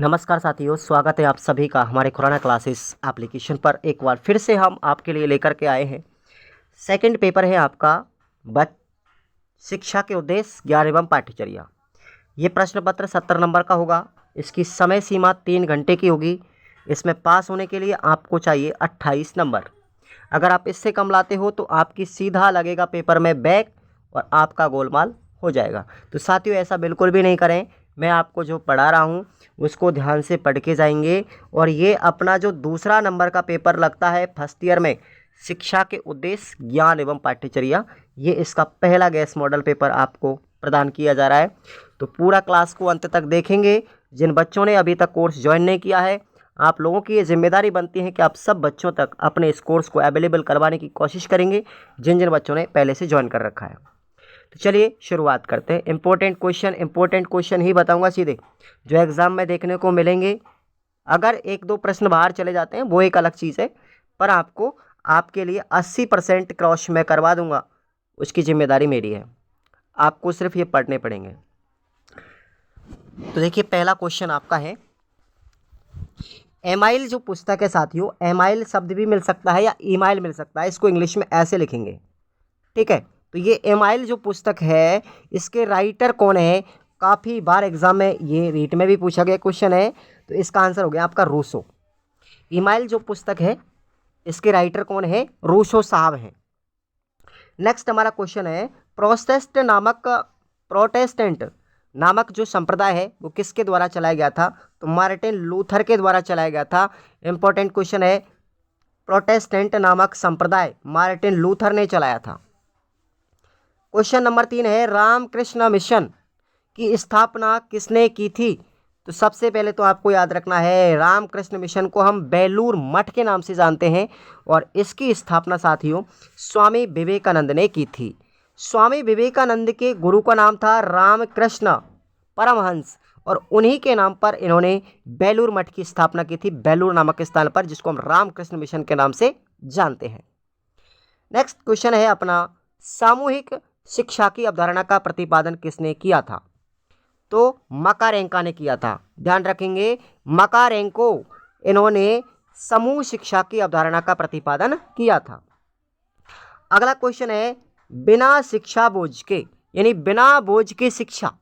नमस्कार साथियों, स्वागत है आप सभी का हमारे खुराना क्लासेस एप्लीकेशन पर। एक बार फिर से हम आपके लिए लेकर के आए हैं। सेकंड पेपर है आपका बच शिक्षा के उद्देश्य, ज्ञान एवं पाठ्यचर्या। ये प्रश्न पत्र 70 नंबर का होगा। इसकी समय सीमा 3 घंटे की होगी। इसमें पास होने के लिए आपको चाहिए 28 नंबर। अगर आप इससे कम लाते हो तो आपकी सीधा लगेगा पेपर में बैक और आपका गोलमाल हो जाएगा। तो साथियों, ऐसा बिल्कुल भी नहीं करें। मैं आपको जो पढ़ा रहा हूँ उसको ध्यान से पढ़ के जाएंगे। और ये अपना जो दूसरा नंबर का पेपर लगता है फर्स्ट ईयर में, शिक्षा के उद्देश्य, ज्ञान एवं पाठ्यचर्या, ये इसका पहला गैस मॉडल पेपर आपको प्रदान किया जा रहा है। तो पूरा क्लास को अंत तक देखेंगे। जिन बच्चों ने अभी तक कोर्स ज्वाइन नहीं किया है, आप लोगों की ये जिम्मेदारी बनती है कि आप सब बच्चों तक अपने इस कोर्स को अवेलेबल करवाने की कोशिश करेंगे, जिन जिन बच्चों ने पहले से ज्वाइन कर रखा है। तो चलिए शुरुआत करते हैं। इंपॉर्टेंट क्वेश्चन ही बताऊंगा सीधे, जो एग्ज़ाम में देखने को मिलेंगे। अगर एक दो प्रश्न बाहर चले जाते हैं वो एक अलग चीज़ है, पर आपको आपके लिए 80% क्रॉस मैं करवा दूंगा, उसकी जिम्मेदारी मेरी है। आपको सिर्फ ये पढ़ने पड़ेंगे। तो देखिए, पहला क्वेश्चन आपका है, एमाइल जो पुस्तक है साथियों, एमाइल शब्द भी मिल सकता है या ईमाइल मिल सकता है, इसको इंग्लिश में ऐसे लिखेंगे, ठीक है। तो ये एमाइल जो पुस्तक है, इसके राइटर कौन है? काफ़ी बार एग्जाम में ये रीट में भी पूछा गया क्वेश्चन है। तो इसका आंसर हो गया आपका रूसो। ईमाइल जो पुस्तक है, इसके राइटर कौन है? रूसो साहब हैं। नेक्स्ट हमारा क्वेश्चन है, प्रोटेस्टेंट नामक जो संप्रदाय है वो किसके द्वारा चलाया गया था? तो मार्टिन लूथर के द्वारा चलाया गया था। इंपॉर्टेंट क्वेश्चन है, प्रोटेस्टेंट नामक संप्रदाय मार्टिन लूथर ने चलाया था। क्वेश्चन नंबर 3 है, रामकृष्ण मिशन की स्थापना किसने की थी? तो सबसे पहले तो आपको याद रखना है, रामकृष्ण मिशन को हम बेलूर मठ के नाम से जानते हैं, और इसकी स्थापना साथियों स्वामी विवेकानंद ने की थी। स्वामी विवेकानंद के गुरु का नाम था रामकृष्ण परमहंस, और उन्हीं के नाम पर इन्होंने बेलूर मठ की स्थापना की थी, बेलूर नामक स्थान पर, जिसको हम रामकृष्ण मिशन के नाम से जानते हैं। नेक्स्ट क्वेश्चन है अपना, सामूहिक शिक्षा की अवधारणा का प्रतिपादन किसने किया था? तो मकारेंका ने किया था। ध्यान रखेंगे, मकारेंको, इन्होंने समूह शिक्षा की अवधारणा का प्रतिपादन किया था। अगला क्वेश्चन है, बिना शिक्षा बोझ के, यानी बिना बोझ के शिक्षा,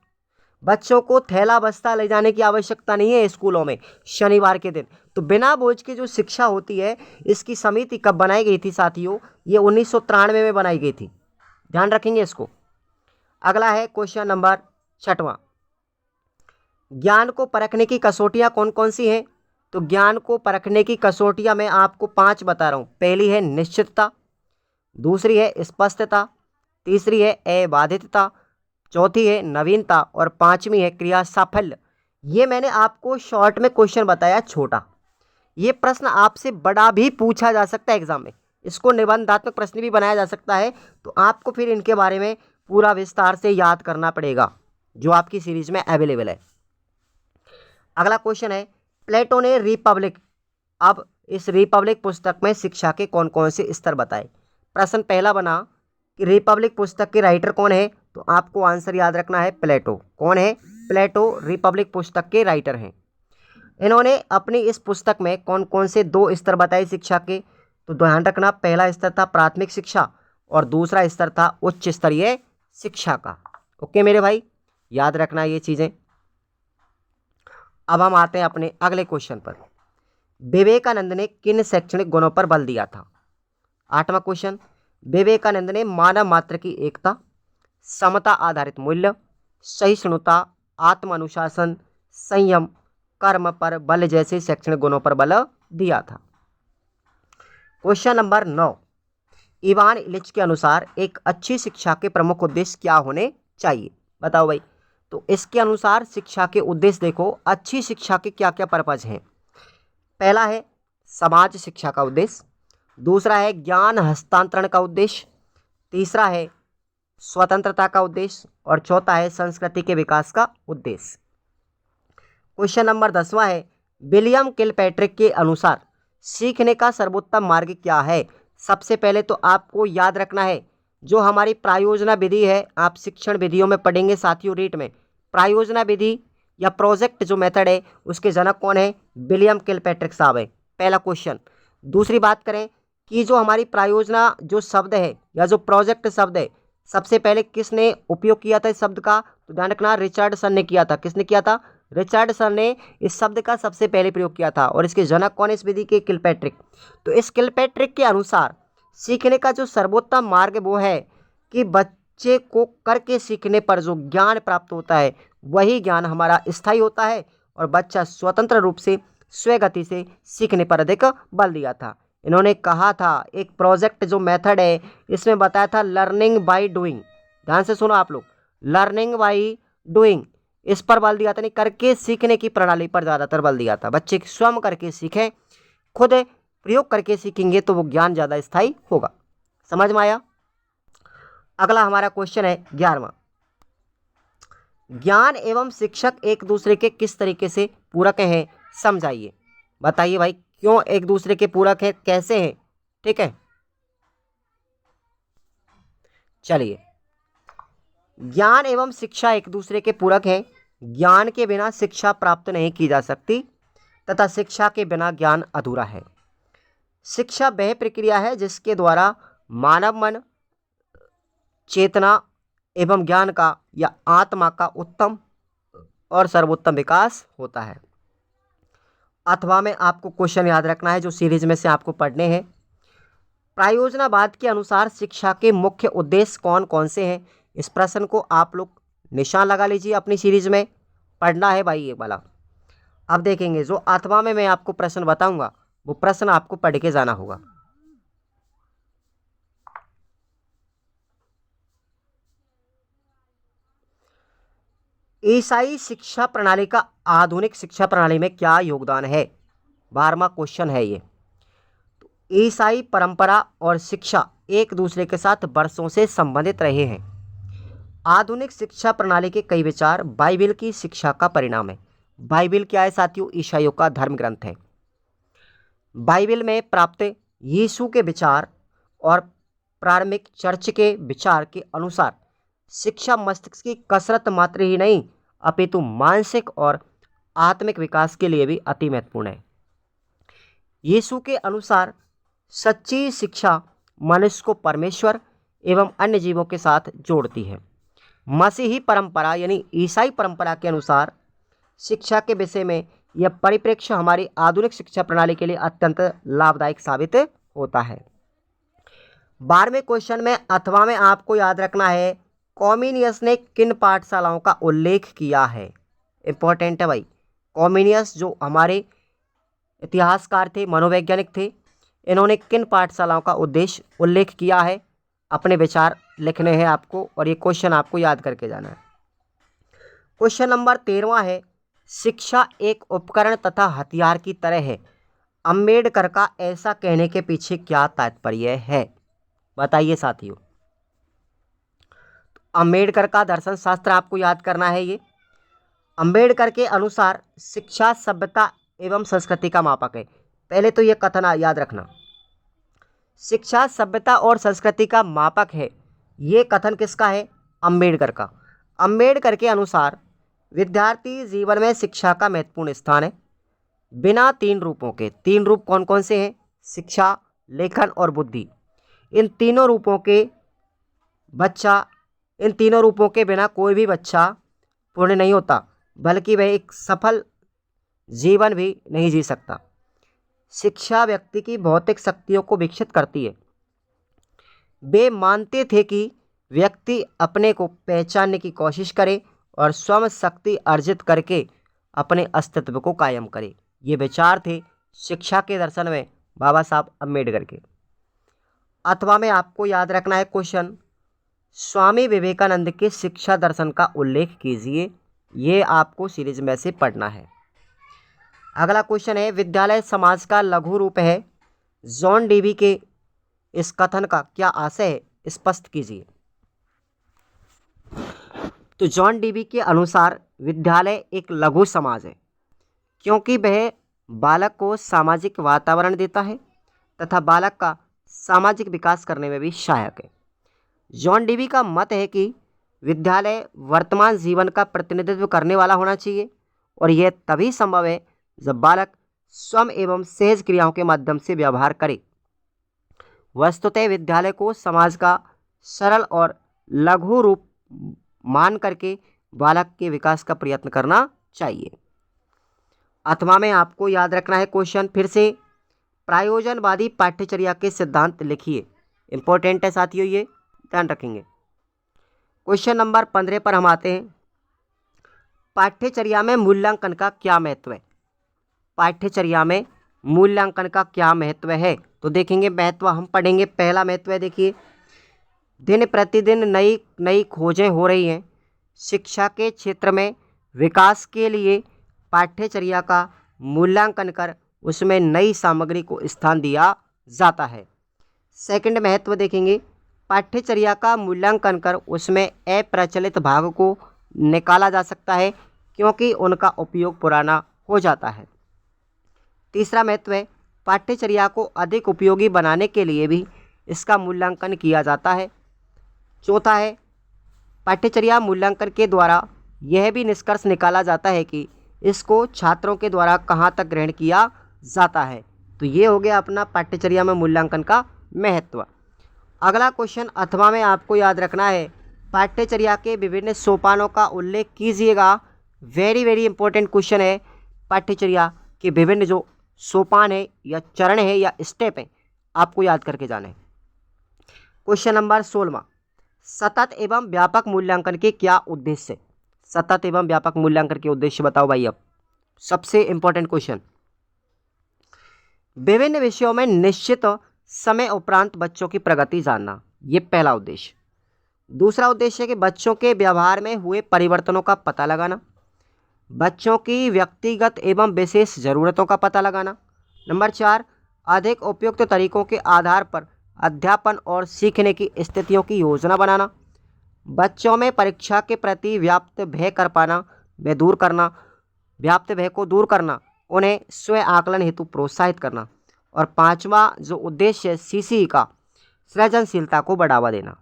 बच्चों को थैला बस्ता ले जाने की आवश्यकता नहीं है स्कूलों में शनिवार के दिन। तो बिना बोझ की जो शिक्षा होती है, इसकी समिति कब बनाई गई थी साथियों? ये 1993 में बनाई गई थी। ध्यान रखेंगे इसको। अगला है क्वेश्चन नंबर 6वां, ज्ञान को परखने की कसौटियां कौन कौन सी हैं? तो ज्ञान को परखने की कसौटियां मैं आपको 5 बता रहा हूं। पहली है निश्चितता, दूसरी है स्पष्टता, तीसरी है अबाधितता, चौथी है नवीनता, और 5वीं है क्रिया साफल्य। ये मैंने आपको शॉर्ट में क्वेश्चन बताया, छोटा। ये प्रश्न आपसे बड़ा भी पूछा जा सकता है एग्जाम में, इसको निबंधात्मक प्रश्न भी बनाया जा सकता है। तो आपको फिर इनके बारे में पूरा विस्तार से याद करना पड़ेगा, जो आपकी सीरीज में अवेलेबल है। अगला क्वेश्चन है, प्लेटो ने रिपब्लिक, अब इस रिपब्लिक पुस्तक में शिक्षा के कौन कौन से स्तर बताए? प्रश्न पहला बना कि रिपब्लिक पुस्तक के राइटर कौन है? तो आपको आंसर याद रखना है, प्लेटो। कौन है? प्लेटो रिपब्लिक पुस्तक के राइटर हैं। इन्होंने अपनी इस पुस्तक में कौन कौन से 2 स्तर बताए शिक्षा के? तो ध्यान रखना, पहला स्तर था प्राथमिक शिक्षा और दूसरा स्तर था उच्च स्तरीय शिक्षा का। ओके मेरे भाई, याद रखना ये चीज़ें। अब हम आते हैं अपने अगले क्वेश्चन पर, विवेकानंद ने किन शैक्षणिक गुणों पर बल दिया था? 8वां क्वेश्चन, विवेकानंद ने मानव मात्र की एकता, समता आधारित मूल्य, सहिष्णुता, आत्म अनुशासन, संयम, कर्म पर बल जैसे शैक्षणिक गुणों पर बल दिया था। क्वेश्चन नंबर 9, इवान इलिच के अनुसार एक अच्छी शिक्षा के प्रमुख उद्देश्य क्या होने चाहिए? बताओ भाई। तो इसके अनुसार शिक्षा के उद्देश्य देखो, अच्छी शिक्षा के क्या क्या पर्पज हैं। पहला है समाज शिक्षा का उद्देश्य, दूसरा है ज्ञान हस्तांतरण का उद्देश्य, तीसरा है स्वतंत्रता का उद्देश्य, और चौथा है संस्कृति के विकास का उद्देश्य। क्वेश्चन नंबर 10वां है, विलियम किलपैट्रिक के अनुसार सीखने का सर्वोत्तम मार्ग क्या है? सबसे पहले तो आपको याद रखना है, जो हमारी प्रायोजना विधि है, आप शिक्षण विधियों में पढ़ेंगे साथियों रीट में, प्रायोजना विधि या प्रोजेक्ट जो मेथड है उसके जनक कौन है? विलियम किलपैट्रिक साहब है, पहला क्वेश्चन। दूसरी बात करें कि जो हमारी प्रायोजना जो शब्द है या जो प्रोजेक्ट शब्द है, सबसे पहले किसने उपयोग किया था इस शब्द का? तो ध्यान रखना, रिचर्डसन ने किया था। किसने किया था? रिचर्डसन ने इस शब्द का सबसे पहले प्रयोग किया था। और इसके जनक कौन है इस विधि के? किलपैट्रिक। तो इस किलपैट्रिक के अनुसार सीखने का जो सर्वोत्तम मार्ग वो है कि बच्चे को करके सीखने पर जो ज्ञान प्राप्त होता है वही ज्ञान हमारा स्थायी होता है, और बच्चा स्वतंत्र रूप से स्वगति से सीखने पर अधिक बल दिया था। इन्होंने कहा था एक प्रोजेक्ट जो मेथड है इसमें बताया था लर्निंग बाय डूइंग। ध्यान से सुनो आप लोग, लर्निंग बाय डूइंग, इस पर बल दिया था, नहीं करके सीखने की प्रणाली पर ज़्यादातर बल दिया था। बच्चे स्वयं करके सीखें, खुद प्रयोग करके सीखेंगे तो वो ज्ञान ज़्यादा स्थायी होगा। समझ में आया? अगला हमारा क्वेश्चन है 11वां, ज्ञान एवं शिक्षक एक दूसरे के किस तरीके से पूरक हैं? समझाइए, बताइए भाई क्यों एक दूसरे के पूरक है, कैसे हैं? ठीक है, चलिए, ज्ञान एवं शिक्षा एक दूसरे के पूरक हैं। ज्ञान के बिना शिक्षा प्राप्त नहीं की जा सकती तथा शिक्षा के बिना ज्ञान अधूरा है। शिक्षा वह प्रक्रिया है जिसके द्वारा मानव मन, चेतना एवं ज्ञान का या आत्मा का उत्तम और सर्वोत्तम विकास होता है। अथवा में आपको क्वेश्चन याद रखना है जो सीरीज में से आपको पढ़ने हैं। प्रायोजनावाद के अनुसार शिक्षा के मुख्य उद्देश्य कौन कौन से हैं? इस प्रश्न को आप लोग निशान लगा लीजिए, अपनी सीरीज में पढ़ना है भाई ये वाला। अब देखेंगे जो अथवा में मैं आपको प्रश्न बताऊंगा वो प्रश्न आपको पढ़ के जाना होगा। ईसाई शिक्षा प्रणाली का आधुनिक शिक्षा प्रणाली में क्या योगदान है? 12वां क्वेश्चन है ये। तो ईसाई परंपरा और शिक्षा एक दूसरे के साथ वर्षों से संबंधित रहे हैं। आधुनिक शिक्षा प्रणाली के कई विचार बाइबिल की शिक्षा का परिणाम है। बाइबिल क्या है साथियों? ईसाइयों का धर्म ग्रंथ है। बाइबिल में प्राप्त यीशु के विचार और प्रारंभिक चर्च के विचार के अनुसार शिक्षा मस्तिष्क की कसरत मात्र ही नहीं अपितु मानसिक और आत्मिक विकास के लिए भी अति महत्वपूर्ण है। यीशु के अनुसार सच्ची शिक्षा मनुष्य को परमेश्वर एवं अन्य जीवों के साथ जोड़ती है। मसीही परंपरा यानी ईसाई परंपरा के अनुसार शिक्षा के विषय में यह परिप्रेक्ष्य हमारी आधुनिक शिक्षा प्रणाली के लिए अत्यंत लाभदायक साबित होता है। 12वें क्वेश्चन में अथवा में आपको याद रखना है कॉमिनियस ने किन पाठशालाओं का उल्लेख किया है? इंपॉर्टेंट है भाई। कॉमिनियस जो हमारे इतिहासकार थे, मनोवैज्ञानिक थे, इन्होंने किन पाठशालाओं का उल्लेख किया है? अपने विचार लिखने हैं आपको और ये क्वेश्चन आपको याद करके जाना है। क्वेश्चन नंबर 13वां है शिक्षा एक उपकरण तथा हथियार की तरह है। अम्बेडकर का ऐसा कहने के पीछे क्या तात्पर्य है? बताइए साथियों। अम्बेडकर का दर्शन शास्त्र आपको याद करना है। ये अम्बेडकर के अनुसार शिक्षा सभ्यता एवं संस्कृति का मापक है। पहले तो ये कथन याद रखना, शिक्षा सभ्यता और संस्कृति का मापक है। ये कथन किसका है? अम्बेडकर का। अम्बेडकर के अनुसार विद्यार्थी जीवन में शिक्षा का महत्वपूर्ण स्थान है। बिना 3 रूपों के, 3 रूप कौन कौन से हैं? शिक्षा, लेखन और बुद्धि। इन तीनों रूपों के बिना कोई भी बच्चा पूर्ण नहीं होता, बल्कि वह एक सफल जीवन भी नहीं जी सकता। शिक्षा व्यक्ति की भौतिक शक्तियों को विकसित करती है। वे मानते थे कि व्यक्ति अपने को पहचानने की कोशिश करे और स्वयं शक्ति अर्जित करके अपने अस्तित्व को कायम करे। ये विचार थे शिक्षा के दर्शन में बाबा साहब अम्बेडकर के। अथवा में आपको याद रखना है क्वेश्चन, स्वामी विवेकानंद के शिक्षा दर्शन का उल्लेख कीजिए। ये आपको सीरीज में से पढ़ना है। अगला क्वेश्चन है विद्यालय समाज का लघु रूप है। जॉन डीवी के इस कथन का क्या आशय है? स्पष्ट कीजिए। तो जॉन डीवी के अनुसार विद्यालय एक लघु समाज है क्योंकि वह बालक को सामाजिक वातावरण देता है तथा बालक का सामाजिक विकास करने में भी सहायक है। जॉन डीवी का मत है कि विद्यालय वर्तमान जीवन का प्रतिनिधित्व करने वाला होना चाहिए और यह तभी संभव है जब बालक स्वयं एवं सहज क्रियाओं के माध्यम से व्यवहार करे। वस्तुतः विद्यालय को समाज का सरल और लघु रूप मान करके बालक के विकास का प्रयत्न करना चाहिए। अथवा में आपको याद रखना है क्वेश्चन फिर से, प्रयोजनवादी पाठ्यचर्या के सिद्धांत लिखिए। इंपॉर्टेंट है साथियों, ये ध्यान रखेंगे। क्वेश्चन नंबर 15 पर हम आते हैं। पाठ्यचर्या में मूल्यांकन का क्या महत्व है? पाठ्यचर्या में मूल्यांकन का क्या महत्व है? तो देखेंगे महत्व हम पढ़ेंगे। पहला महत्व है, देखिए, दिन प्रतिदिन नई नई खोजें हो रही हैं। शिक्षा के क्षेत्र में विकास के लिए पाठ्यचर्या का मूल्यांकन कर उसमें नई सामग्री को स्थान दिया जाता है। सेकंड महत्व देखेंगे, पाठ्यचर्या का मूल्यांकन कर उसमें अप्रचलित भाग को निकाला जा सकता है क्योंकि उनका उपयोग पुराना हो जाता है। तीसरा महत्व है, पाठ्यचर्या को अधिक उपयोगी बनाने के लिए भी इसका मूल्यांकन किया जाता है। चौथा है, पाठ्यचर्या मूल्यांकन के द्वारा यह भी निष्कर्ष निकाला जाता है कि इसको छात्रों के द्वारा कहाँ तक ग्रहण किया जाता है। तो ये हो गया अपना पाठ्यचर्या में मूल्यांकन का महत्व। अगला क्वेश्चन अथवा में आपको याद रखना है, पाठ्यचर्या के विभिन्न सोपानों का उल्लेख कीजिएगा। वेरी वेरी इंपॉर्टेंट क्वेश्चन है। पाठ्यचर्या के विभिन्न जो सोपान है या चरण है या स्टेप है, आपको याद करके जाना है। क्वेश्चन नंबर 16, सतत एवं व्यापक मूल्यांकन के क्या उद्देश्य? सतत एवं व्यापक मूल्यांकन के उद्देश्य बताओ भाई। अब सबसे इंपॉर्टेंट क्वेश्चन, विभिन्न विषयों में निश्चित समय उपरांत बच्चों की प्रगति जानना, ये पहला उद्देश्य। दूसरा उद्देश्य है कि बच्चों के व्यवहार में हुए परिवर्तनों का पता लगाना, बच्चों की व्यक्तिगत एवं विशेष ज़रूरतों का पता लगाना। नंबर 4, अधिक उपयुक्त तरीकों के आधार पर अध्यापन और सीखने की स्थितियों की योजना बनाना, बच्चों में परीक्षा के प्रति व्याप्त भय कर पाना व दूर करना, व्याप्त भय को दूर करना, उन्हें स्वयं आकलन हेतु प्रोत्साहित करना। और पांचवा जो उद्देश्य है सीसी का, सृजनशीलता को बढ़ावा देना।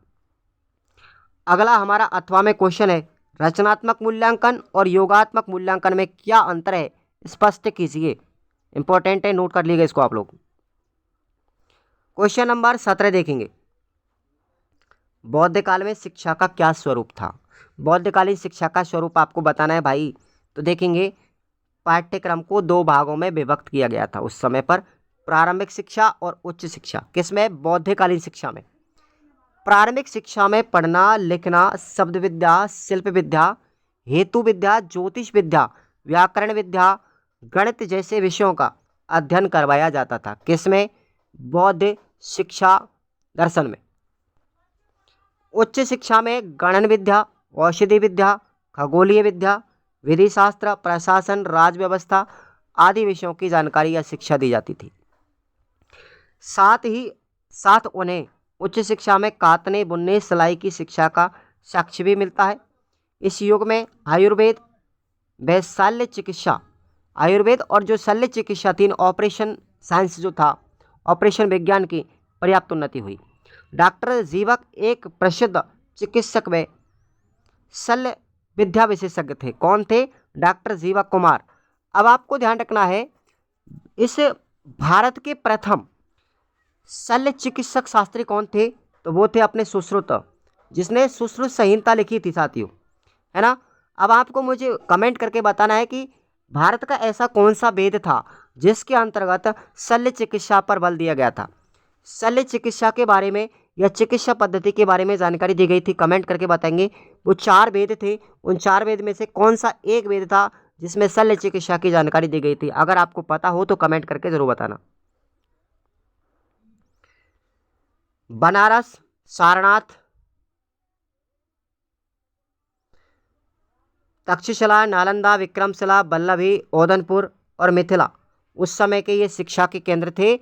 अगला हमारा अथवा में क्वेश्चन है, रचनात्मक मूल्यांकन और योगात्मक मूल्यांकन में क्या अंतर है, स्पष्ट कीजिए। इंपॉर्टेंट है, नोट कर लीजिए इसको आप लोग। क्वेश्चन नंबर 17 देखेंगे, बौद्ध काल में शिक्षा का क्या स्वरूप था? बौद्धकालीन शिक्षा का स्वरूप आपको बताना है भाई। तो देखेंगे, पाठ्यक्रम को 2 भागों में विभक्त किया गया था उस समय पर, प्रारंभिक शिक्षा और उच्च शिक्षा। किसमें? बौद्धकालीन शिक्षा में। प्रारंभिक शिक्षा में पढ़ना लिखना, शब्द विद्या, शिल्प विद्या, हेतु विद्या, ज्योतिष विद्या, व्याकरण विद्या, गणित जैसे विषयों का अध्ययन करवाया जाता था। किसमें? बौद्ध शिक्षा दर्शन में। उच्च शिक्षा में गणन विद्या, औषधि विद्या, खगोलीय विद्या, विधि शास्त्र, प्रशासन, राज व्यवस्था आदि विषयों की जानकारी या शिक्षा दी जाती थी। साथ उन्हें उच्च शिक्षा में कातने बुनने सिलाई की शिक्षा का साक्ष्य भी मिलता है। इस युग में आयुर्वेद व शल्य चिकित्सा, आयुर्वेद और जो शल्य चिकित्सा थी, ऑपरेशन साइंस जो था, ऑपरेशन विज्ञान की पर्याप्त उन्नति हुई। डॉक्टर जीवक एक प्रसिद्ध चिकित्सक व शल्य विद्या विशेषज्ञ थे। कौन थे? डॉक्टर जीवक कुमार। अब आपको ध्यान रखना है, इस भारत के प्रथम शल्य चिकित्सक शास्त्री कौन थे? तो वो थे अपने सुश्रुत, जिसने सुश्रुत संहिता लिखी थी साथियों, है ना। अब आपको मुझे कमेंट करके बताना है कि भारत का ऐसा कौन सा वेद था जिसके अंतर्गत शल्य चिकित्सा पर बल दिया गया था। शल्य चिकित्सा के बारे में या चिकित्सा पद्धति के बारे में जानकारी दी गई थी, कमेंट करके बताएंगे। वो 4 वेद थे, उन 4 वेद में से कौन सा एक वेद था जिसमें शल्य चिकित्सा की जानकारी दी गई थी? अगर आपको पता हो तो कमेंट करके जरूर बताना। बनारस, सारनाथ, तक्षशिला, नालंदा, विक्रमशिला, वल्लभी, ओदनपुर और मिथिला उस समय के ये शिक्षा के केंद्र थे।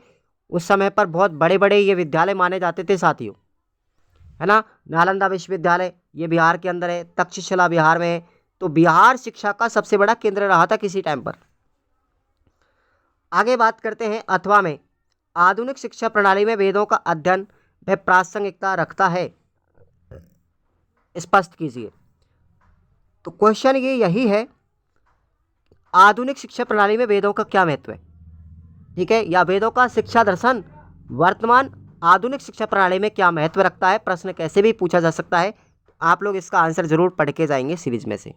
उस समय पर बहुत बड़े बड़े ये विद्यालय माने जाते थे साथियों, है ना। नालंदा विश्वविद्यालय ये बिहार के अंदर है, तक्षशिला बिहार में है। तो बिहार शिक्षा का सबसे बड़ा केंद्र रहा था किसी टाइम पर। आगे बात करते हैं अथवा में, आधुनिक शिक्षा प्रणाली में वेदों का अध्ययन वह प्रासंगिकता रखता है, स्पष्ट कीजिए। तो क्वेश्चन ये यही है, आधुनिक शिक्षा प्रणाली में वेदों का क्या महत्व है, ठीक है, या वेदों का शिक्षा दर्शन वर्तमान आधुनिक शिक्षा प्रणाली में क्या महत्व रखता है। प्रश्न कैसे भी पूछा जा सकता है, आप लोग इसका आंसर जरूर पढ़ के जाएंगे सीरीज में से।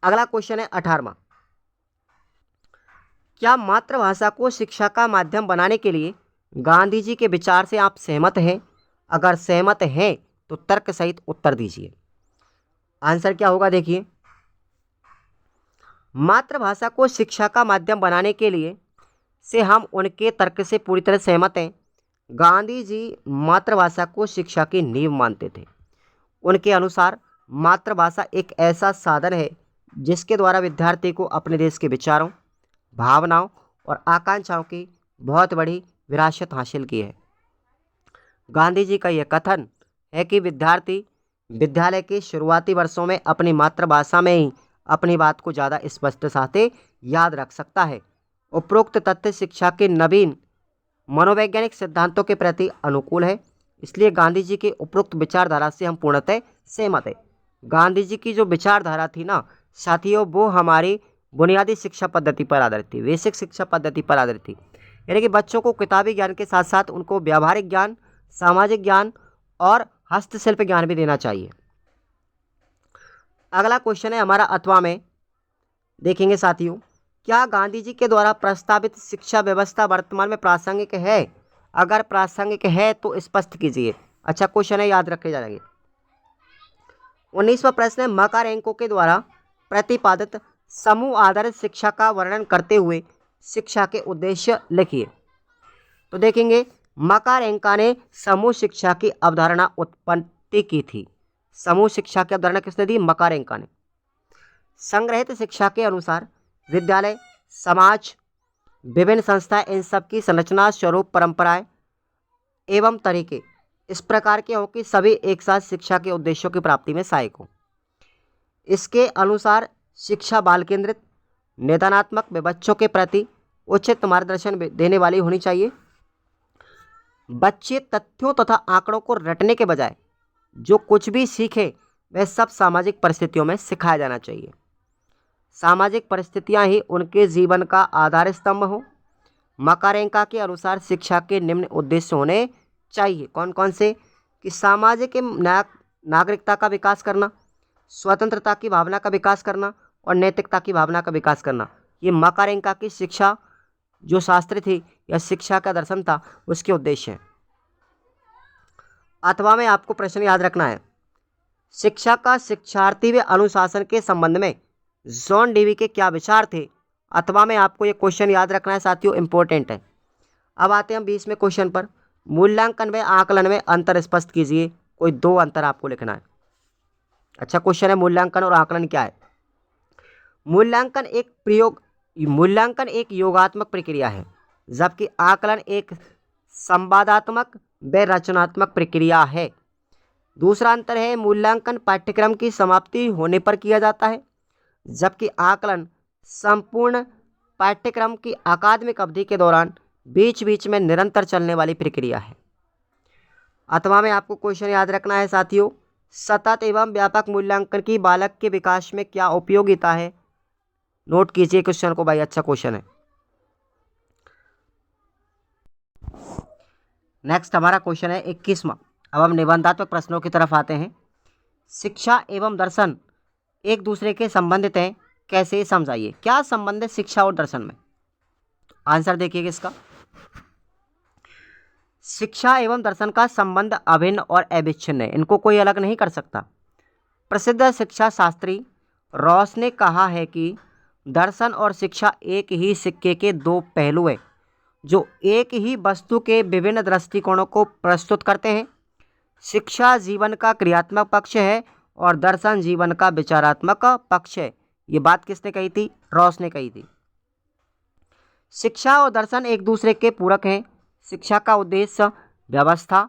अगला क्वेश्चन है 18वां, क्या मातृभाषा को शिक्षा का माध्यम बनाने के लिए गांधी जी के विचार से आप सहमत हैं? अगर सहमत हैं तो तर्क सहित उत्तर दीजिए। आंसर क्या होगा देखिए, मातृभाषा को शिक्षा का माध्यम बनाने के लिए से हम उनके तर्क से पूरी तरह सहमत हैं। गांधी जी मातृभाषा को शिक्षा की नींव मानते थे। उनके अनुसार मातृभाषा एक ऐसा साधन है जिसके द्वारा विद्यार्थी को अपने देश के विचारों, भावनाओं और आकांक्षाओं की बहुत बड़ी विरासत हासिल की है। गांधी जी का यह कथन है कि विद्यार्थी विद्यालय के शुरुआती वर्षों में अपनी मातृभाषा में ही अपनी बात को ज़्यादा स्पष्टता से याद रख सकता है। उपरोक्त तथ्य शिक्षा के नवीन मनोवैज्ञानिक सिद्धांतों के प्रति अनुकूल है, इसलिए गांधी जी के उपरोक्त विचारधारा से हम पूर्णतः सहमत हैं। गांधी जी की जो विचारधारा थी ना साथियों, वो हमारी बुनियादी शिक्षा पद्धति पर आधारित थी, बेसिक शिक्षा पद्धति पर आधारित थी। यानी कि बच्चों को किताबी ज्ञान के साथ साथ उनको व्यावहारिक ज्ञान, सामाजिक ज्ञान और हस्तशिल्प ज्ञान भी देना चाहिए। अगला क्वेश्चन है हमारा 8वां में, देखेंगे साथियों, क्या गांधी जी के द्वारा प्रस्तावित शिक्षा व्यवस्था वर्तमान में प्रासंगिक है? अगर प्रासंगिक है तो स्पष्ट कीजिए। अच्छा क्वेश्चन है, याद रखे जाएंगे। 19वां प्रश्न है, मकारेंको के द्वारा प्रतिपादित समूह आधारित शिक्षा का वर्णन करते हुए शिक्षा के उद्देश्य लिखिए। तो देखेंगे, मकारेंका ने समूह शिक्षा की अवधारणा उत्पत्ति की थी। समूह शिक्षा की अवधारणा किसने दी? मकारेंका ने। संग्रहित शिक्षा के अनुसार विद्यालय, समाज, विभिन्न संस्थाएं, इन सब की संरचना, स्वरूप, परंपराएं एवं तरीके इस प्रकार के हो कि सभी एक साथ शिक्षा के उद्देश्यों की प्राप्ति में सहायक हो। इसके अनुसार शिक्षा बाल केंद्रित, निदानात्मक व बच्चों के प्रति उचित मार्गदर्शन देने वाली होनी चाहिए। बच्चे तथ्यों तथा आंकड़ों को रटने के बजाय जो कुछ भी सीखे वह सब सामाजिक परिस्थितियों में सिखाया जाना चाहिए। सामाजिक परिस्थितियां ही उनके जीवन का आधार स्तंभ हो। मकारेंका के अनुसार शिक्षा के निम्न उद्देश्य होने चाहिए। कौन कौन से? कि सामाजिक नागरिकता का विकास करना, स्वतंत्रता की भावना का विकास करना और नैतिकता की भावना का विकास करना। ये मकारेंका की शिक्षा जो शास्त्र थी या शिक्षा का दर्शन था उसके उद्देश्य है। 8वां में आपको प्रश्न याद रखना है, शिक्षा का शिक्षार्थी व अनुशासन के संबंध में जॉन डेवी के क्या विचार थे? 8वां में आपको ये क्वेश्चन याद रखना है साथियों, इंपॉर्टेंट है। अब आते हैं हम 20वें क्वेश्चन पर, मूल्यांकन व आकलन में अंतर स्पष्ट कीजिए। कोई 2 अंतर आपको लिखना है। अच्छा क्वेश्चन है, मूल्यांकन और आकलन क्या है? मूल्यांकन एक योगात्मक प्रक्रिया है, जबकि आकलन एक संवादात्मक व रचनात्मक प्रक्रिया है। दूसरा अंतर है, मूल्यांकन पाठ्यक्रम की समाप्ति होने पर किया जाता है, जबकि आकलन संपूर्ण पाठ्यक्रम की अकादमिक अवधि के दौरान बीच बीच में निरंतर चलने वाली प्रक्रिया है। 8वां में आपको क्वेश्चन याद रखना है साथियों, सतत एवं व्यापक मूल्यांकन की बालक के विकास में क्या उपयोगिता है? नोट कीजिए क्वेश्चन को भाई, अच्छा क्वेश्चन है। नेक्स्ट हमारा क्वेश्चन है 21वां। अब हम निबंधात्मक प्रश्नों की तरफ आते हैं। शिक्षा एवं दर्शन एक दूसरे के संबंधित हैं, कैसे समझाइए? क्या संबंध है शिक्षा और दर्शन में? आंसर देखिएगा इसका। शिक्षा एवं दर्शन का संबंध अभिन्न और अविच्छिन्न है, इनको कोई अलग नहीं कर सकता। प्रसिद्ध शिक्षा शास्त्री रॉस ने कहा है कि दर्शन और शिक्षा एक ही सिक्के के 2 पहलू हैं, जो एक ही वस्तु के विभिन्न दृष्टिकोणों को प्रस्तुत करते हैं। शिक्षा जीवन का क्रियात्मक पक्ष है और दर्शन जीवन का विचारात्मक पक्ष है। ये बात किसने कही थी? रॉस ने कही थी। शिक्षा और दर्शन एक दूसरे के पूरक हैं। शिक्षा का उद्देश्य व्यवस्था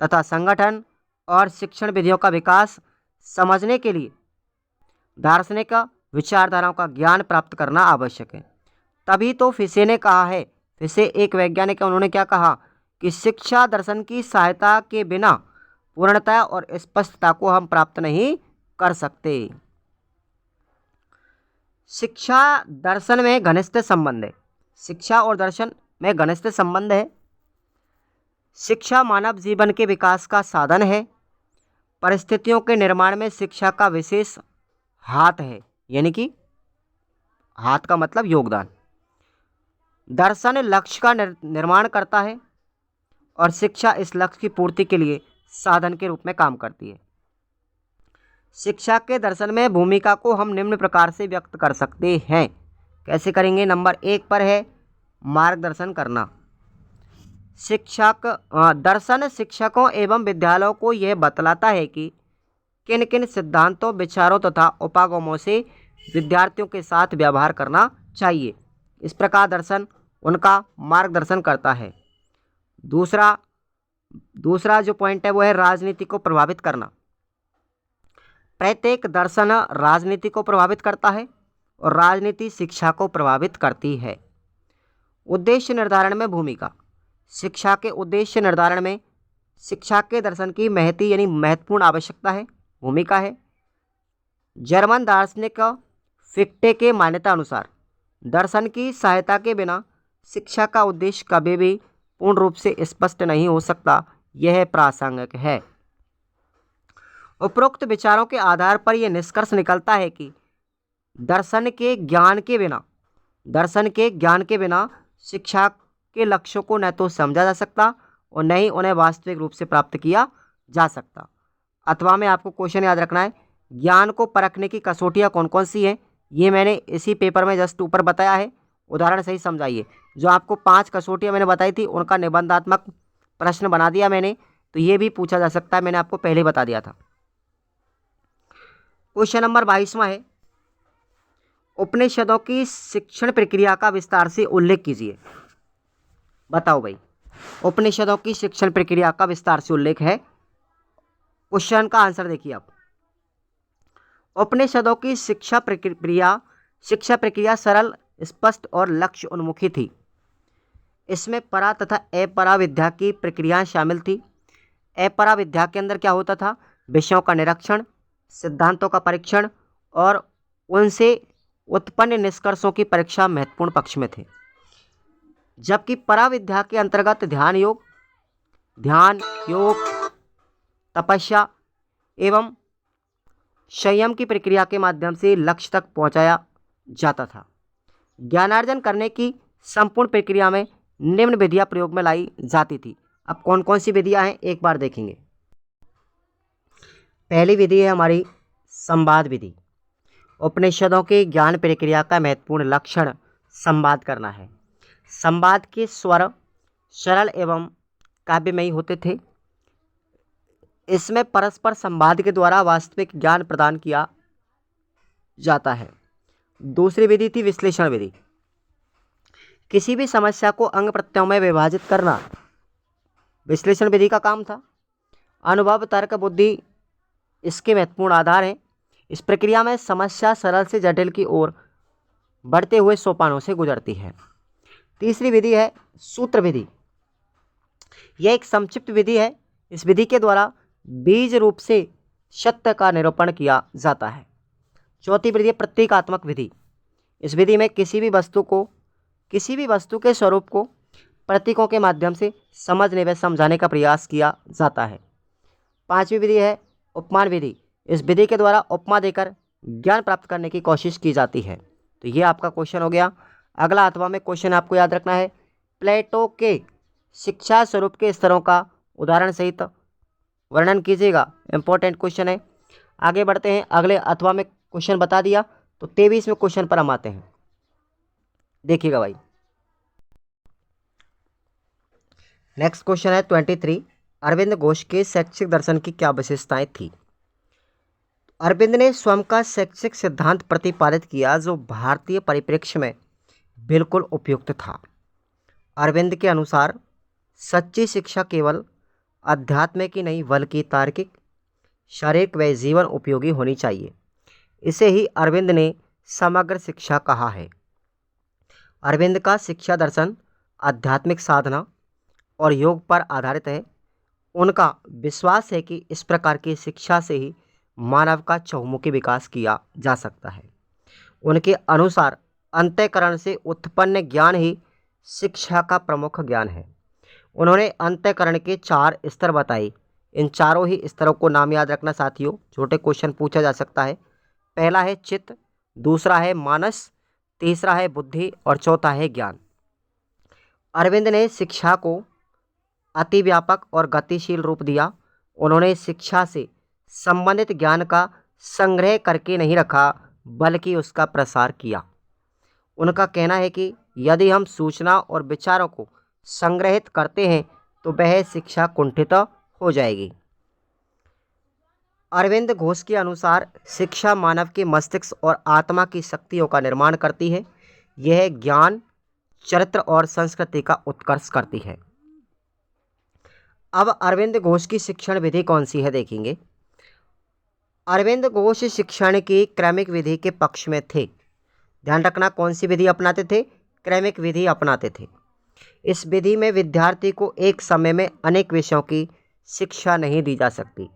तथा संगठन और शिक्षण विधियों का विकास समझने के लिए दार्शनिक विचारधाराओं का ज्ञान प्राप्त करना आवश्यक है। तभी तो फिशे ने कहा है, फिशे एक वैज्ञानिक है, उन्होंने क्या कहा कि शिक्षा दर्शन की सहायता के बिना पूर्णता और स्पष्टता को हम प्राप्त नहीं कर सकते। शिक्षा दर्शन में घनिष्ठ संबंध है। शिक्षा और दर्शन में घनिष्ठ संबंध है। शिक्षा मानव जीवन के विकास का साधन है। परिस्थितियों के निर्माण में शिक्षा का विशेष हाथ है, यानी कि हाथ का मतलब योगदान। दर्शन लक्ष्य का निर्माण करता है और शिक्षा इस लक्ष्य की पूर्ति के लिए साधन के रूप में काम करती है। शिक्षा के दर्शन में भूमिका को हम निम्न प्रकार से व्यक्त कर सकते हैं। कैसे करेंगे? नंबर 1 पर है मार्गदर्शन करना। दर्शन शिक्षकों एवं विद्यालयों को यह बतलाता है कि किन किन सिद्धांतों, विचारों तथा उपागमों से विद्यार्थियों के साथ व्यवहार करना चाहिए। इस प्रकार दर्शन उनका मार्गदर्शन करता है। दूसरा जो पॉइंट है वो है राजनीति को प्रभावित करना। प्रत्येक दर्शन राजनीति को प्रभावित करता है और राजनीति शिक्षा को प्रभावित करती है। उद्देश्य निर्धारण में भूमिका। शिक्षा के उद्देश्य निर्धारण में शिक्षा के दर्शन की महती यानी महत्वपूर्ण आवश्यकता है, भूमिका है। जर्मन दार्शनिक फिक्टे के मान्यता अनुसार दर्शन की सहायता के बिना शिक्षा का उद्देश्य कभी भी पूर्ण रूप से स्पष्ट नहीं हो सकता। यह प्रासंगिक है। उपरोक्त विचारों के आधार पर यह निष्कर्ष निकलता है कि दर्शन के ज्ञान के बिना शिक्षा के लक्ष्यों को न तो समझा जा सकता और न ही उन्हें वास्तविक रूप से प्राप्त किया जा सकता। अथवा में आपको क्वेश्चन याद रखना है, ज्ञान को परखने की कसौटियाँ कौन कौन सी हैं, ये मैंने इसी पेपर में जस्ट ऊपर बताया है। उदाहरण सही समझाइए। जो आपको 5 कसौटियाँ मैंने बताई थी उनका निबंधात्मक प्रश्न बना दिया मैंने, तो ये भी पूछा जा सकता है, मैंने आपको पहले बता दिया था। क्वेश्चन नंबर 22वां है, उपनिषदों की शिक्षण प्रक्रिया का विस्तार से उल्लेख कीजिए। बताओ भाई, उपनिषदों की शिक्षण प्रक्रिया का विस्तार से उल्लेख है। क्वेश्चन का आंसर देखिए आप। उपनिषदों की शिक्षा प्रक्रिया सरल, स्पष्ट और लक्ष्य उन्मुखी थी। इसमें परा तथा अपरा विद्या की प्रक्रियाएं शामिल थी। अपरा विद्या के अंदर क्या होता था? विषयों का निरीक्षण, सिद्धांतों का परीक्षण और उनसे उत्पन्न निष्कर्षों की परीक्षा महत्वपूर्ण पक्ष में थे। जबकि परा विद्या के अंतर्गत ध्यान योग, तपस्या एवं संयम की प्रक्रिया के माध्यम से लक्ष्य तक पहुंचाया जाता था। ज्ञानार्जन करने की संपूर्ण प्रक्रिया में निम्न विधियां प्रयोग में लाई जाती थी। अब कौन कौन सी विधियां हैं एक बार देखेंगे। पहली विधि है हमारी संवाद विधि। उपनिषदों की ज्ञान प्रक्रिया का महत्वपूर्ण लक्षण संवाद करना है। संवाद के स्वर सरल एवं काव्यमयी होते थे। इसमें परस्पर संवाद के द्वारा वास्तविक ज्ञान प्रदान किया जाता है। दूसरी विधि थी विश्लेषण विधि। किसी भी समस्या को अंग प्रत्ययों में विभाजित करना विश्लेषण विधि का काम था। अनुभव, तर्क, बुद्धि इसके महत्वपूर्ण आधार हैं। इस प्रक्रिया में समस्या सरल से जटिल की ओर बढ़ते हुए सोपानों से गुजरती है। तीसरी विधि है सूत्र विधि। यह एक संक्षिप्त विधि है। इस विधि के द्वारा बीज रूप से सत्य का निरूपण किया जाता है। चौथी विधि है प्रतीकात्मक विधि। इस विधि में किसी भी वस्तु के स्वरूप को प्रतीकों के माध्यम से समझने व समझाने का प्रयास किया जाता है। पांचवी विधि है उपमान विधि। इस विधि के द्वारा उपमा देकर ज्ञान प्राप्त करने की कोशिश की जाती है। तो ये आपका क्वेश्चन हो गया। अगला अथवा में क्वेश्चन आपको याद रखना है, प्लेटो के शिक्षा स्वरूप के स्तरों का उदाहरण सहित वर्णन कीजिएगा। इंपॉर्टेंट क्वेश्चन है। आगे बढ़ते हैं। अगले अथवा में क्वेश्चन बता दिया, तो 23वें क्वेश्चन पर हम आते हैं। देखिएगा भाई, नेक्स्ट क्वेश्चन है 23। अरविंद घोष के शैक्षिक दर्शन की क्या विशेषताएं थी? अरविंद ने स्वयं का शैक्षिक सिद्धांत प्रतिपादित किया जो भारतीय परिप्रेक्ष्य में बिल्कुल उपयुक्त था। अरविंद के अनुसार सच्ची शिक्षा केवल अध्यात्म की नहीं बल्कि तार्किक, शारीरिक व जीवन उपयोगी होनी चाहिए। इसे ही अरविंद ने समग्र शिक्षा कहा है। अरविंद का शिक्षा दर्शन आध्यात्मिक साधना और योग पर आधारित है। उनका विश्वास है कि इस प्रकार की शिक्षा से ही मानव का चहुमुखी विकास किया जा सकता है। उनके अनुसार अंतःकरण से उत्पन्न ज्ञान ही शिक्षा का प्रमुख ज्ञान है। उन्होंने अंतःकरण के 4 स्तर बताए। इन चारों ही स्तरों को नाम याद रखना साथियों, छोटे क्वेश्चन पूछा जा सकता है। पहला है चित्त, दूसरा है मानस, तीसरा है बुद्धि और चौथा है ज्ञान। अरविंद ने शिक्षा को अति व्यापक और गतिशील रूप दिया। उन्होंने शिक्षा से संबंधित ज्ञान का संग्रह करके नहीं रखा, बल्कि उसका प्रसार किया। उनका कहना है कि यदि हम सूचना और विचारों को संग्रहित करते हैं तो वह शिक्षा कुंठित हो जाएगी। अरविंद घोष के अनुसार शिक्षा मानव के मस्तिष्क और आत्मा की शक्तियों का निर्माण करती है। यह ज्ञान, चरित्र और संस्कृति का उत्कर्ष करती है। अब अरविंद घोष की शिक्षण विधि कौन सी है देखेंगे। अरविंद घोष शिक्षण की क्रमिक विधि के पक्ष में थे। ध्यान रखना, कौन सी विधि अपनाते थे? क्रमिक विधि अपनाते थे। इस विधि में विद्यार्थी को एक समय में अनेक विषयों की शिक्षा नहीं दी जा सकती।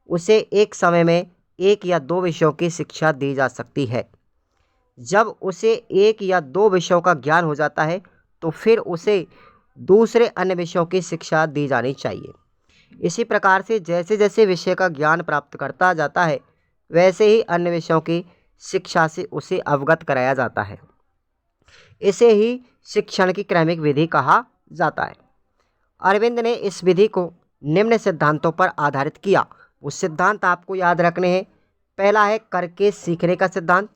उसे एक समय में 1 या 2 विषयों की शिक्षा दी जा सकती है। जब उसे 1 या 2 विषयों का ज्ञान हो जाता है तो फिर उसे दूसरे अन्य विषयों की शिक्षा दी जानी चाहिए। इसी प्रकार से जैसे जैसे विषय का ज्ञान प्राप्त करता जाता है, वैसे ही अन्य विषयों की शिक्षा से उसे अवगत कराया जाता है। इसे ही शिक्षण की क्रमिक विधि कहा जाता है। अरविंद ने इस विधि को निम्न सिद्धांतों पर आधारित किया। वो सिद्धांत आपको याद रखने हैं। पहला है करके सीखने का सिद्धांत,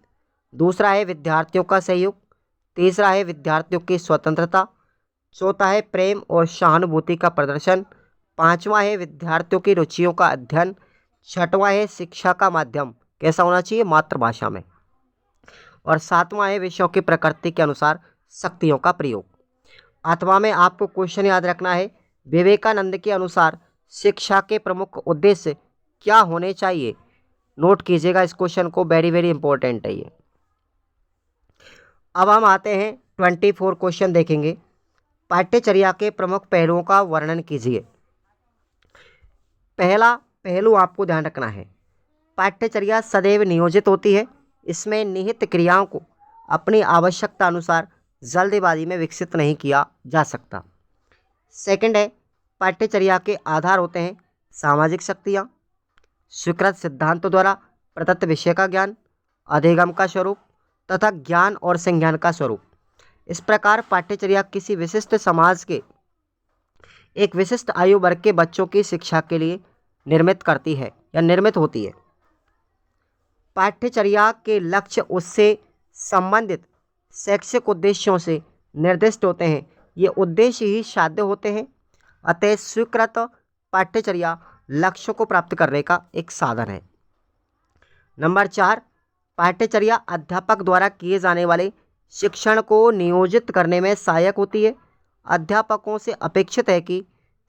दूसरा है विद्यार्थियों का सहयोग, तीसरा है विद्यार्थियों की स्वतंत्रता, चौथा है प्रेम और सहानुभूति का प्रदर्शन, पांचवा है विद्यार्थियों की रुचियों का अध्ययन, छठवां है शिक्षा का माध्यम कैसा होना चाहिए? मातृभाषा में, और सातवां है विषयों की प्रकृति के अनुसार शक्तियों का प्रयोग। आठवां में आपको क्वेश्चन याद रखना है, विवेकानंद के अनुसार शिक्षा के प्रमुख उद्देश्य क्या होने चाहिए? नोट कीजिएगा इस क्वेश्चन को, वेरी वेरी इंपॉर्टेंट है ये। अब हम आते हैं 24 क्वेश्चन देखेंगे। पाठ्यचर्या के प्रमुख पहलुओं का वर्णन कीजिए। पहला पहलू आपको ध्यान रखना है, पाठ्यचर्या सदैव नियोजित होती है। इसमें निहित क्रियाओं को अपनी आवश्यकता अनुसार जल्दबाजी में विकसित नहीं किया जा सकता। सेकंड है, पाठ्यचर्या के आधार होते हैं सामाजिक शक्तियाँ, स्वीकृत सिद्धांतों द्वारा प्रदत्त विषय का ज्ञान, अधिगम का स्वरूप तथा ज्ञान और संज्ञान का स्वरूप। इस प्रकार पाठ्यचर्या किसी विशिष्ट समाज के एक विशिष्ट आयु वर्ग के बच्चों की शिक्षा के लिए निर्मित करती है या निर्मित होती है। पाठ्यचर्या के लक्ष्य उससे संबंधित शैक्षिक उद्देश्यों से निर्दिष्ट होते हैं। ये उद्देश्य ही साध्य होते हैं। अतः स्वीकृत पाठ्यचर्या लक्ष्यों को प्राप्त करने का एक साधन है। नंबर 4, पाठ्यचर्या अध्यापक द्वारा किए जाने वाले शिक्षण को नियोजित करने में सहायक होती है। अध्यापकों से अपेक्षित है कि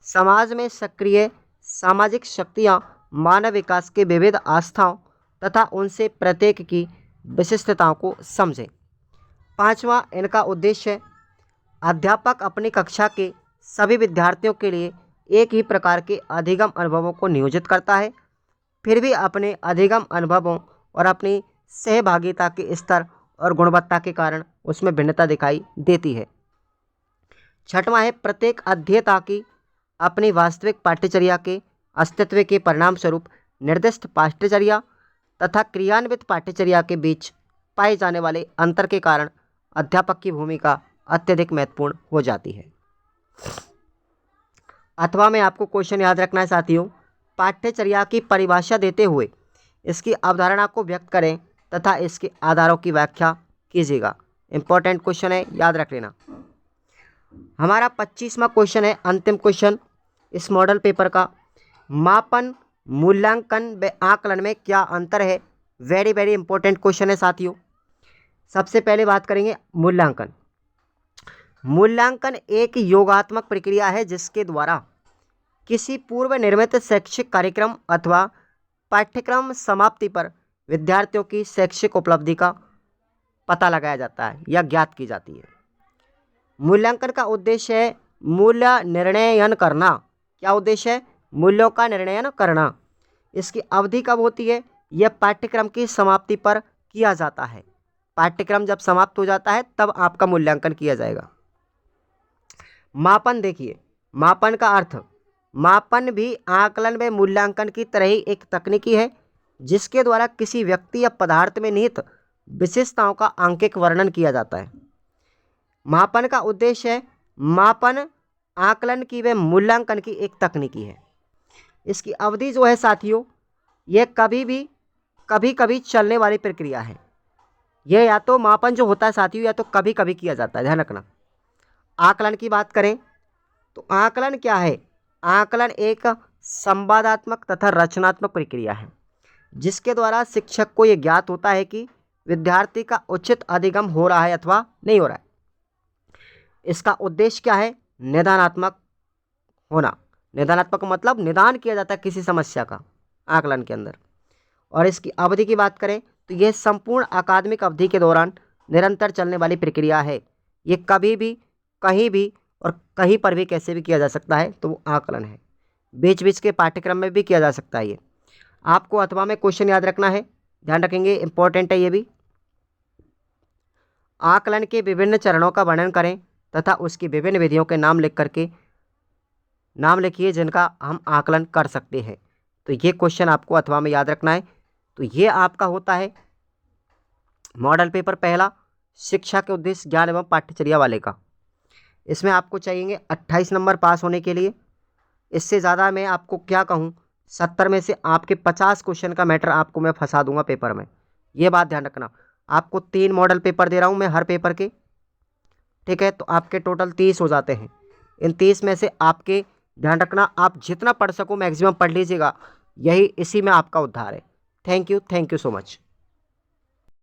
समाज में सक्रिय सामाजिक शक्तियाँ मानव विकास के विविध आस्थाओं तथा उनसे प्रत्येक की विशिष्टताओं को समझें। 5वां इनका उद्देश्य है, अध्यापक अपनी कक्षा के सभी विद्यार्थियों के लिए एक ही प्रकार के अधिगम अनुभवों को नियोजित करता है, फिर भी अपने अधिगम अनुभवों और अपनी सहभागिता के स्तर और गुणवत्ता के कारण उसमें भिन्नता दिखाई देती है। 6वां है, प्रत्येक अध्येता की अपनी वास्तविक पाठ्यचर्या के अस्तित्व के परिणाम स्वरूप निर्दिष्ट पाठ्यचर्या तथा क्रियान्वित पाठ्यचर्या के बीच पाए जाने वाले अंतर के कारण अध्यापक की भूमिका अत्यधिक महत्वपूर्ण हो जाती है। अथवा में आपको क्वेश्चन याद रखना है साथियों, पाठ्यचर्या की परिभाषा देते हुए इसकी अवधारणा को व्यक्त करें तथा इसके आधारों की व्याख्या कीजिएगा। इंपॉर्टेंट क्वेश्चन है, याद रख लेना। हमारा 25वां क्वेश्चन है, अंतिम क्वेश्चन इस मॉडल पेपर का। मापन, मूल्यांकन व आकलन में क्या अंतर है? वेरी वेरी इंपॉर्टेंट क्वेश्चन है साथियों। सबसे पहले बात करेंगे मूल्यांकन। मूल्यांकन एक योगात्मक प्रक्रिया है जिसके द्वारा किसी पूर्व निर्मित शैक्षिक कार्यक्रम अथवा पाठ्यक्रम समाप्ति पर विद्यार्थियों की शैक्षिक उपलब्धि का पता लगाया जाता है या ज्ञात की जाती है। मूल्यांकन का उद्देश्य है मूल्य निर्णयन करना। क्या उद्देश्य है? मूल्यों का निर्णयन करना। इसकी अवधि कब होती है? यह पाठ्यक्रम की समाप्ति पर किया जाता है। पाठ्यक्रम जब समाप्त हो जाता है तब आपका मूल्यांकन किया जाएगा। मापन देखिए, मापन का अर्थ, मापन भी आकलन व मूल्यांकन की तरह ही एक तकनीकी है जिसके द्वारा किसी व्यक्ति या पदार्थ में निहित विशेषताओं का आंकिक वर्णन किया जाता है। मापन का उद्देश्य है मापन, आकलन की व मूल्यांकन की एक तकनीकी है। इसकी अवधि जो है साथियों, यह कभी कभी चलने वाली प्रक्रिया है। यह या तो मापन जो होता है साथियों या तो कभी कभी किया जाता है, ध्यान रखना। आकलन की बात करें तो आकलन क्या है? आकलन एक संवादात्मक तथा रचनात्मक प्रक्रिया है जिसके द्वारा शिक्षक को यह ज्ञात होता है कि विद्यार्थी का उचित अधिगम हो रहा है अथवा नहीं हो रहा है। इसका उद्देश्य क्या है? निदानात्मक होना। निदानात्मक मतलब निदान किया जाता है किसी समस्या का आकलन के अंदर। और इसकी अवधि की बात करें तो यह संपूर्ण अकादमिक अवधि के दौरान निरंतर चलने वाली प्रक्रिया है। ये कभी भी, कहीं भी और कहीं पर भी कैसे भी किया जा सकता है, तो वो आकलन है। बीच बीच के पाठ्यक्रम में भी किया जा सकता है। ये आपको अथवा में क्वेश्चन याद रखना है, ध्यान रखेंगे, इंपॉर्टेंट है ये भी। आकलन के विभिन्न चरणों का वर्णन करें तथा उसकी विभिन्न विधियों के नाम लिखिए जिनका हम आकलन कर सकते हैं। तो ये क्वेश्चन आपको अथवा में याद रखना है। तो ये आपका होता है मॉडल पेपर पहला, शिक्षा के उद्देश्य, ज्ञान एवं पाठ्यचर्या वाले का। इसमें आपको चाहिए 28 नंबर पास होने के लिए। इससे ज़्यादा मैं आपको क्या कहूँ, 70 में से आपके 50 क्वेश्चन का मैटर आपको मैं फंसा दूंगा पेपर में। ये बात ध्यान रखना। आपको 3 मॉडल पेपर दे रहा हूँ मैं हर पेपर के, ठीक है। तो आपके टोटल 30 हो जाते हैं। इन 30 में से आपके, ध्यान रखना, आप जितना पढ़ सको मैक्सिमम पढ़ लीजिएगा। इसी में आपका उद्धार है। Thank you so much.